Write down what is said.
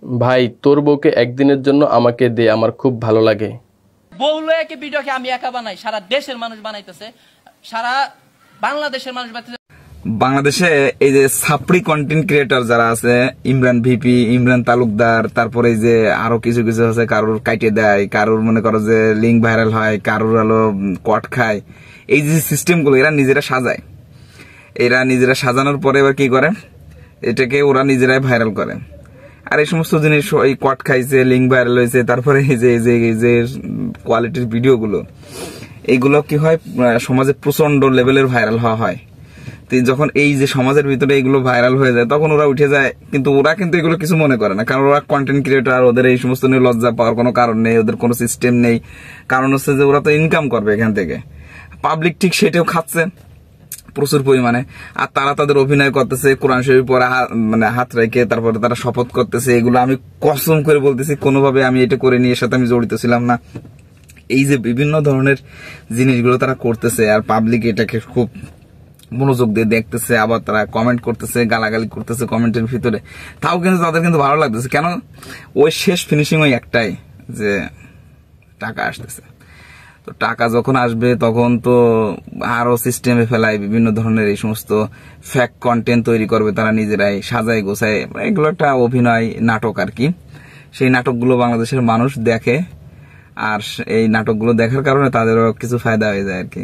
ভাই তোর বউকে একদিনের জন্য আমাকে দে, আমার খুব ভালো লাগে। বউ লয়ে ভিডিওকে আমি একা বানাই, সারা দেশের মানুষ বানাইতেছে, সারা বাংলাদেশের মানুষ বানাইতেছে। বাংলাদেশে এই যে সাপড়ি কন্টেন্ট ক্রিয়েটর যারা আছে, ইমরান ভিপি, ইমরান তালুকদার, তারপরে এই যে আরো কিছু কিছু আছে, কারোর কাইটে দেয়, কারোর মনে করো যে লিঙ্ক ভাইরাল হয়, কারোর হলো কট খায়, এই যে সিস্টেম গুলো এরা নিজেরা সাজায়। এরা নিজেরা সাজানোর পরে এবার কি করে, এটাকে ওরা নিজেরাই ভাইরাল করে। আর এই সমস্ত জিনিস, এই কট খাইছে, লিঙ্ক ভাইরাল হয়েছে, তারপরে এই যে কোয়ালিটির ভিডিওগুলো, এইগুলো কি হয়, সমাজে প্রচন্ড লেভেলের ভাইরাল হওয়া হয়। যখন এই যে সমাজের ভিতরে এগুলো ভাইরাল হয়ে যায়, তখন ওরা উঠে যায়, কিন্তু ওরা কিন্তু এগুলো কিছু মনে করে না, কারণ ওরা কন্টেন্ট ক্রিয়েটর, ওদের এই সমস্ত নিয়ে লজ্জা পাওয়ার কোনো কারণ নেই, ওদের কোনো সিস্টেম নেই। কারণ হচ্ছে যে ওরা তো ইনকাম করবে এখান থেকে, পাবলিক ঠিক সেটাও খাচ্ছে প্রচুর পরিমাণে। আর তারা তাদের অভিনয় করতেছে, কোরআন শরীফ পড়া মানে হাত রেখে, তারপরে তারা শপথ করতেছে। এগুলো আমি কসম করে বলতেছি, কোনোভাবে আমি এটা করে নিয়ে, এর সাথে আমি জড়িত ছিলাম না। এই যে বিভিন্ন ধরনের জিনিসগুলো তারা করতেছে, আর পাবলিক এটাকে খুব মনোযোগ দিয়ে দেখতেছে, আবার তারা কমেন্ট করতেছে, গালাগালি করতেছে কমেন্টের ভিতরে, তাও কিন্তু তাদের কিন্তু ভালো লাগতেছে। কেন, ওই শেষ ফিনিশিং ওই একটাই, যে টাকা আসতেছে। তো টাকা যখন আসবে তখন তো আরো সিস্টেমে ফেলায় বিভিন্ন ধরনের এই সমস্ত ফ্যাক কন্টেন্ট তৈরি করবে তারা নিজেরাই, সাজায় গোছায়। এগুলো একটা অভিনয় নাটক আর কি। সেই নাটকগুলো বাংলাদেশের মানুষ দেখে, আর এই নাটকগুলো দেখার কারণে তাদেরও কিছু ফায়দা হয়ে যায় আর কি।